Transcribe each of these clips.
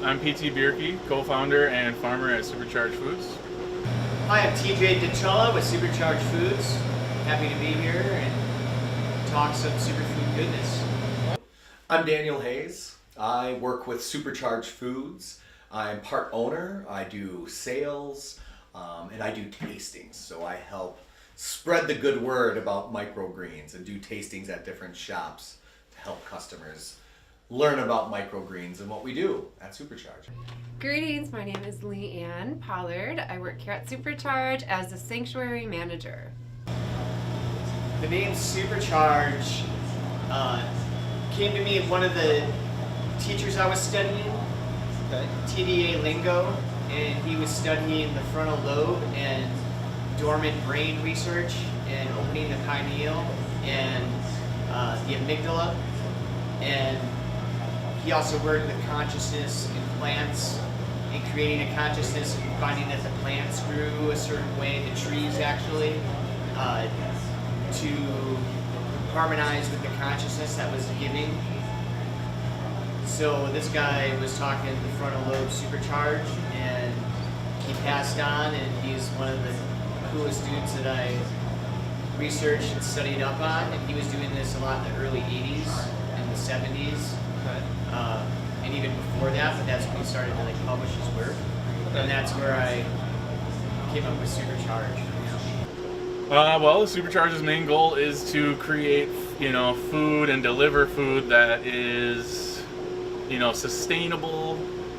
I'm PT Bierke, co-founder and farmer at Supercharge Foods. Hi, I'm TJ DeCella with Supercharge Foods. Happy to be here and talk some superfood goodness. I'm Daniel Hayes. I work with Supercharge Foods. I'm part owner. I do sales and I do tastings. So I help spread the good word about microgreens and do tastings at different shops to help customers learn about microgreens and what we do at Supercharge. Greetings, my name is Leanne Pollard. I work here at Supercharge as a sanctuary manager. The name Supercharge came to me of one of the teachers I was studying, TDA lingo, and he was studying the frontal lobe and dormant brain research and opening the pineal and the amygdala, and he also worked with consciousness in plants and creating a consciousness and finding that the plants grew a certain way, the trees actually, to harmonize with the consciousness that was giving. So this guy was talking the frontal lobe supercharge, and he passed on, and he's one of the coolest dudes that I researched and studied up on, and he was doing this a lot in the early 80s and the 70s. And even before that, but that's when he started to publish his work, and that's where I came up with Supercharge. Well, Supercharge's main goal is to create, food and deliver food that is, sustainable,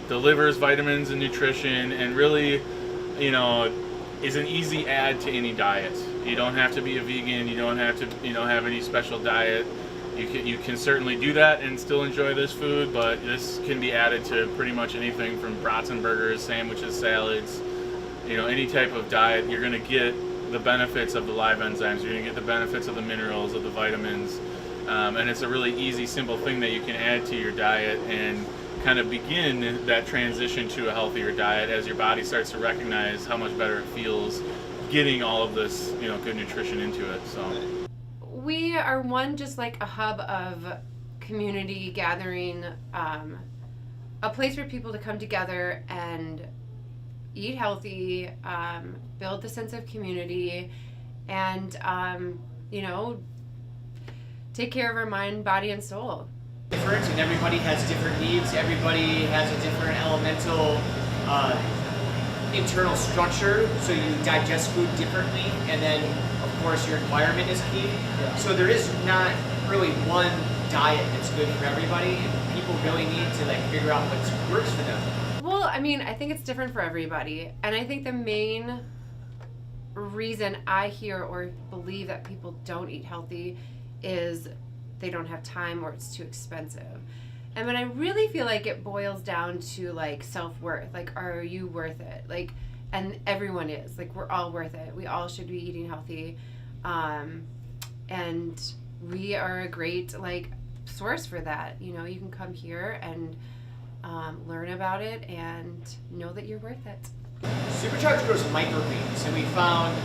delivers vitamins and nutrition, and really, is an easy add to any diet. You don't have to be a vegan. You don't have to, have any special diet. You can certainly do that and still enjoy this food, but this can be added to pretty much anything from brats and burgers, sandwiches, salads, any type of diet. You're going to get the benefits of the live enzymes. You're going to get the benefits of the minerals, of the vitamins, and it's a really easy, simple thing that you can add to your diet and kind of begin that transition to a healthier diet as your body starts to recognize how much better it feels getting all of this, good nutrition into it. So. We are just like a hub of community gathering, a place for people to come together and eat healthy, build the sense of community, and, take care of our mind, body, and soul. Different, and everybody has different needs. Everybody has a different elemental internal structure, so you digest food differently, and then of course your environment is key. Yeah. So there is not really one diet that's good for everybody, and people really need to figure out what works for them. Well, I think it's different for everybody, and I think the main reason I hear or believe that people don't eat healthy is they don't have time or it's too expensive. And when I really feel like it boils down to self-worth, are you worth it? And everyone is, we're all worth it. We all should be eating healthy. And we are a great source for that. You can come here and learn about it and know that you're worth it. Supercharge grows microgreens, and we found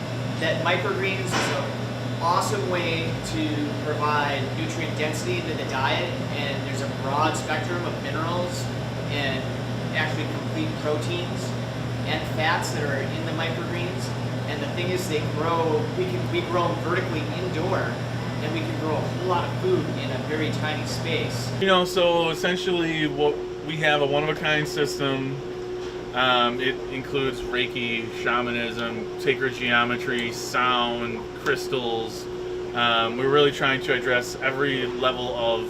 that microgreens is an awesome way to provide nutrient density into the diet, and there's a broad spectrum of minerals and actually complete proteins and fats that are in the microgreens. And the thing is, we grow them vertically indoor, and we can grow a whole lot of food in a very tiny space. So essentially we have a one-of-a-kind system. It includes Reiki, shamanism, sacred geometry, sound, crystals. We're really trying to address every level of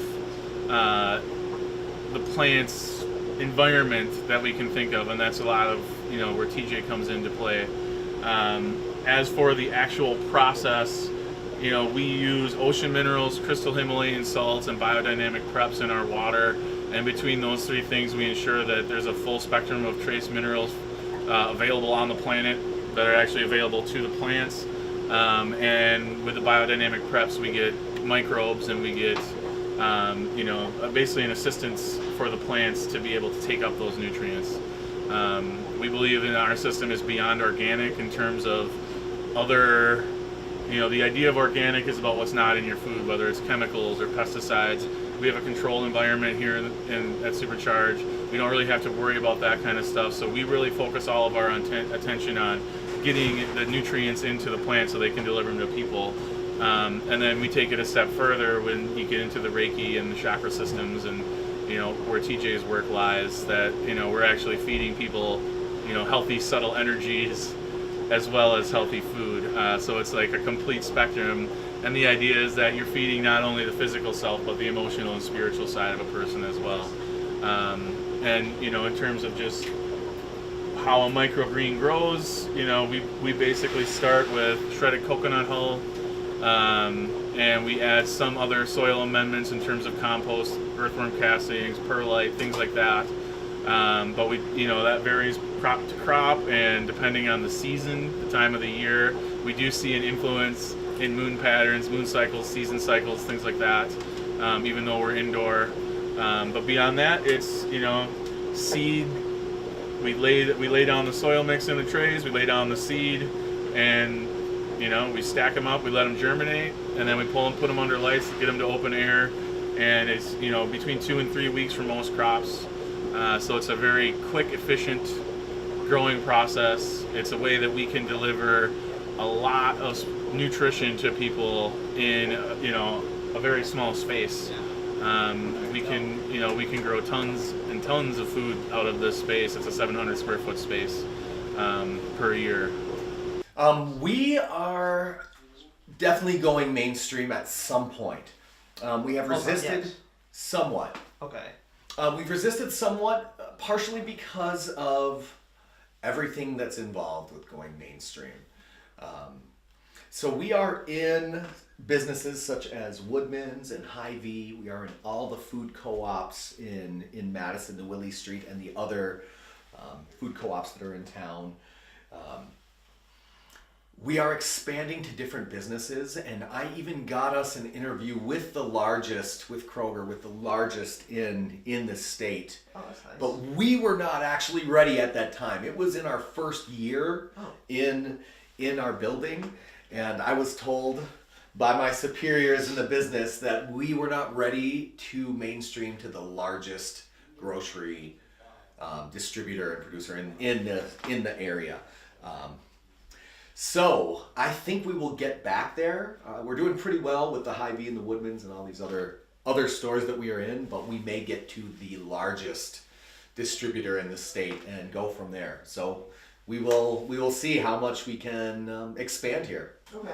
the plant's environment that we can think of, and that's a lot of where TJ comes into play. As for the actual process, we use ocean minerals, crystal Himalayan salts, and biodynamic preps in our water. And between those three things, we ensure that there's a full spectrum of trace minerals available on the planet that are actually available to the plants. And with the biodynamic preps, we get microbes, and we get, basically an assistance for the plants to be able to take up those nutrients. We believe in our system is beyond organic in terms of other, the idea of organic is about what's not in your food, whether it's chemicals or pesticides. We have a controlled environment here at Supercharge we don't really have to worry about that kind of stuff. So we really focus all of our attention on getting the nutrients into the plant so they can deliver them to people. And then we take it a step further when you get into the Reiki and the chakra systems, and where TJ's work lies, that we're actually feeding people healthy, subtle energies as well as healthy food. So it's like a complete spectrum. And the idea is that you're feeding not only the physical self, but the emotional and spiritual side of a person as well. And in terms of just how a microgreen grows, we basically start with shredded coconut hull, and we add some other soil amendments in terms of compost, earthworm castings, perlite, things like that. But that varies crop to crop, and depending on the season, the time of the year, we do see an influence in moon patterns, moon cycles, season cycles, things like that, even though we're indoor. But beyond that, it's seed. We lay down the soil mix in the trays, we lay down the seed, and we stack them up, we let them germinate, and then we pull them, put them under lights to get them to open air. And it's between 2 and 3 weeks for most crops. So it's a very quick, efficient growing process. It's a way that we can deliver a lot of nutrition to people in a very small space. We can grow tons and tons of food out of this space. It's a 700 square foot space per year. We are definitely going mainstream at some point. We have resisted somewhat. Okay. We've resisted somewhat, partially because of everything that's involved with going mainstream. So we are in businesses such as Woodman's and Hy-Vee. We are in all the food co-ops in Madison, the Willie Street, and the other food co-ops that are in town. We are expanding to different businesses, and I even got us an interview with the largest, with Kroger, with the largest in the state. Oh, that's nice. But we were not actually ready at that time. It was in our first year in our building, and I was told by my superiors in the business that we were not ready to mainstream to the largest grocery distributor and producer in the area. So I think we will get back there. We're doing pretty well with the Hy-Vee and the Woodman's and all these other stores that we are in, but we may get to the largest distributor in the state and go from there. So we will see how much we can expand here. Okay.